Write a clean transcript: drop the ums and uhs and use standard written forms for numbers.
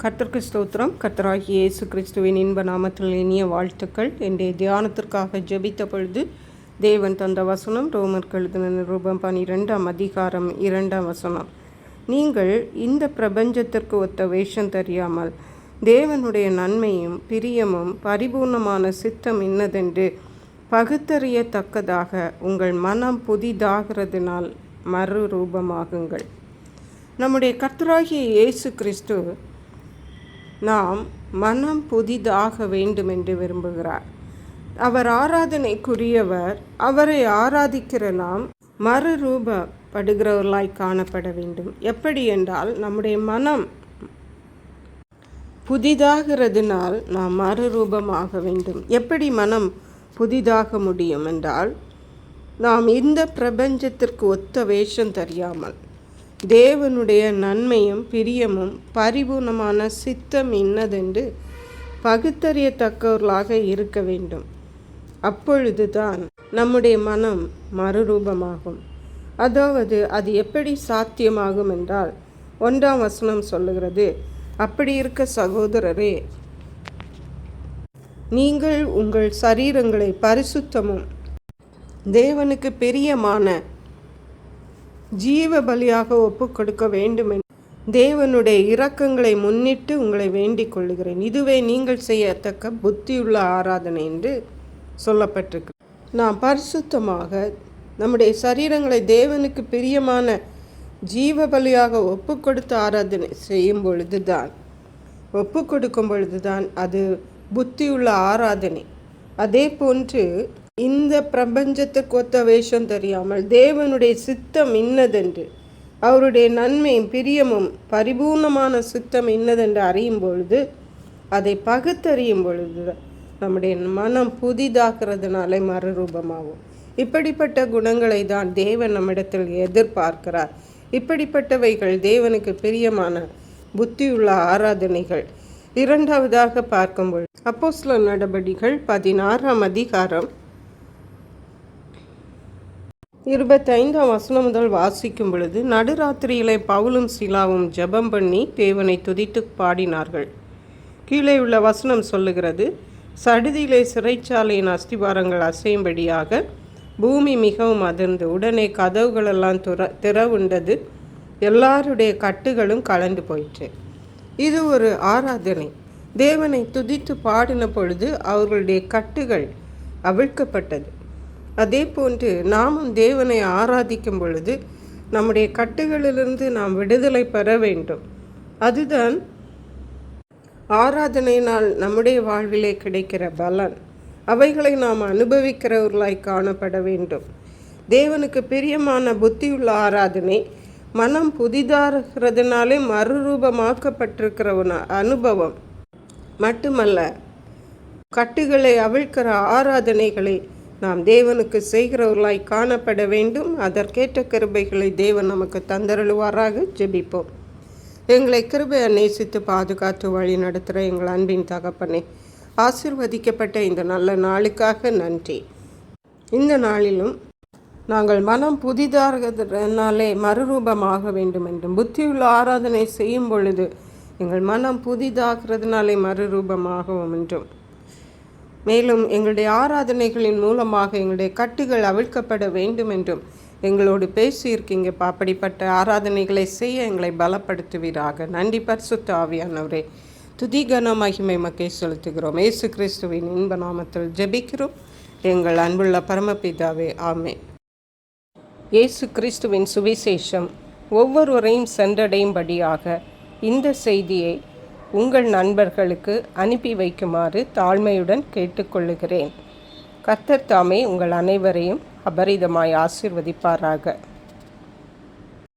கர்த்தருக்கு ஸ்தோத்திரம். கர்த்தராகிய இயேசு கிறிஸ்துவின் இன்ப நாமத்தில் இனிய வாழ்த்துக்கள். என்னுடைய தியானத்திற்காக ஜெபித்த பொழுது தேவன் தந்த வசனம் ரோமருக்கு எழுதின நிருபம் 12ஆம் அதிகாரம் 2ஆம் வசனம். நீங்கள் இந்த பிரபஞ்சத்திற்கு ஒத்த வேஷம் தெரியாமல் தேவனுடைய நன்மையும் பிரியமும் பரிபூர்ணமான சித்தம் இன்னதென்று பகுத்தறியத்தக்கதாக உங்கள் மனம் புதிதாகிறதுனால் மறுரூபமாகுங்கள். நம்முடைய கர்த்தராகிய இயேசு கிறிஸ்து நாம் மனம் புதிதாக வேண்டும் என்று விரும்புகிறார். அவர் ஆராதனைக்குரியவர். அவரை ஆராதிக்கிற நாம் மறுரூபப்படுகிறவர்களாய் காணப்பட வேண்டும். எப்படி என்றால், நம்முடைய மனம் புதிதாகிறதுனால் நாம் மறுரூபமாக வேண்டும். எப்படி மனம் புதிதாக முடியும் என்றால், நாம் இந்த பிரபஞ்சத்திற்கு ஒத்த வேஷம் தெரியாமல் தேவனுடைய நன்மையும் பிரியமும் பரிபூர்ணமான சித்தம் இன்னதென்று பகுத்தறியத்தக்கவர்களாக இருக்க வேண்டும். அப்பொழுதுதான் நம்முடைய மனம் மறுரூபமாகும். அதாவது அது எப்படி சாத்தியமாகும் என்றால், 1ஆம் வசனம் சொல்லுகிறது, அப்படி இருக்க சகோதரரே, நீங்கள் உங்கள் சரீரங்களை பரிசுத்தமும் தேவனுக்கு பிரியமான ஜீவ பலியாக ஒப்பு கொடுக்க வேண்டும் என்று தேவனுடைய இரக்கங்களை முன்னிட்டு உங்களை வேண்டிக் கொள்ளுகிறேன். இதுவே நீங்கள் செய்யத்தக்க புத்தியுள்ள ஆராதனை என்று சொல்லப்பட்டிருக்கு. நாம் பரிசுத்தமாக நம்முடைய சரீரங்களை தேவனுக்கு பிரியமான ஜீவ பலியாக ஒப்பு கொடுத்து ஆராதனை செய்யும் பொழுதுதான், ஒப்பு கொடுக்கும் பொழுதுதான் அது புத்தியுள்ள ஆராதனை. அதே போன்று இந்த பிரபஞ்சத்துக்கு ஒத்த வேஷம் தெரியாமல் தேவனுடைய சித்தம் இன்னதென்று, அவருடைய நன்மையும் பிரியமும் பரிபூர்ணமான சித்தம் இன்னதென்று அறியும் பொழுது, அதை பகுத்தறியும் பொழுது நம்முடைய மனம் புதிதாகிறதுனாலே மறுரூபமாகும். இப்படிப்பட்ட குணங்களை தான் தேவன் நம்மிடத்தில் எதிர்பார்க்கிறார். இப்படிப்பட்டவைகள் தேவனுக்கு பிரியமான புத்தியுள்ள ஆராதனைகள். இரண்டாவதாக பார்க்கும்பொழுது அப்போஸ்தலர் நடபடிகள் 16ஆம் அதிகாரம் 25ஆம் வசனம் முதல் வாசிக்கும் பொழுது, நடுராத்திரியிலே பவுலும் சீலாவும் ஜெபம் பண்ணி தேவனை துதித்து பாடினார்கள். கீழே உள்ள வசனம் சொல்லுகிறது, சடுதியிலே சிறைச்சாலையின் அஸ்திபாரங்கள் அசையும்படியாக பூமி மிகவும் அதிர்ந்து உடனே கதவுகளெல்லாம் திறவுண்டது, எல்லாருடைய கட்டுகளும் கலந்து போயிற்று. இது ஒரு ஆராதனை. தேவனை துதித்து பாடின பொழுது அவர்களுடைய கட்டுகள் அவிழ்க்கப்பட்டது. அதே போன்று நாமும் தேவனை ஆராதிக்கும் பொழுது நம்முடைய கட்டுகளிலிருந்து நாம் விடுதலை பெற வேண்டும். அதுதான் ஆராதனையினால் நம்முடைய வாழ்விலே கிடைக்கிற பலன். அவைகளை நாம் அனுபவிக்கிறவர்களாய் காணப்பட வேண்டும். தேவனுக்கு பிரியமான புத்தியுள்ள ஆராதனை மனம் புதிதாகிறதுனாலே மறுரூபமாக்கப்பட்டிருக்கிற அனுபவம் மட்டுமல்ல, கட்டுகளை அவிழ்க்கிற ஆராதனைகளை நாம் தேவனுக்கு செய்கிறவர்களாய் காணப்பட வேண்டும். அதற்கேற்ற கிருபைகளை தேவன் நமக்கு தந்தருளுவாராக. ஜெபிப்போம். எங்களை கிருபையை நேசித்து பாதுகாத்து வழி நடத்துகிற எங்கள் அன்பின் தகப்பனே, ஆசீர்வதிக்கப்பட்ட இந்த நல்ல நாளுக்காக நன்றி. இந்த நாளிலும் நாங்கள் மனம் புதிதாகிறதுனாலே மறுரூபமாக வேண்டும் என்றும், புத்தியுள்ள ஆராதனை செய்யும் பொழுது எங்கள் மனம் புதிதாகிறதுனாலே மறுரூபமாகவும் என்றும், மேலும் எங்களுடைய ஆராதனைகளின் மூலமாக எங்களுடைய கட்டுகள் அவிழ்க்கப்பட வேண்டும் என்றும் எங்களோடு பேசியிருக்கீங்க. அப்படிப்பட்ட ஆராதனைகளை செய்ய எங்களை பலப்படுத்துவீராக. நன்றி பரிசுத்த ஆவியானவரே. துதி கன மகிமை மக்கை செலுத்துகிறோம். இயேசு கிறிஸ்துவின் இன்ப நாமத்தில் ஜெபிக்கிறோம் எங்கள் அன்புள்ள பரமபிதாவே, ஆமென். இயேசு கிறிஸ்துவின் சுவிசேஷம் ஒவ்வொருவரையும் சென்றடையும்படியாக இந்த செய்தியை உங்கள் நண்பர்களுக்கு அனுப்பி வைக்குமாறு தாழ்மையுடன் கேட்டுக்கொள்ளுகிறேன். கர்த்தர் தாமே உங்கள் அனைவரையும் அபரிதமாய் ஆசீர்வதிப்பாராக.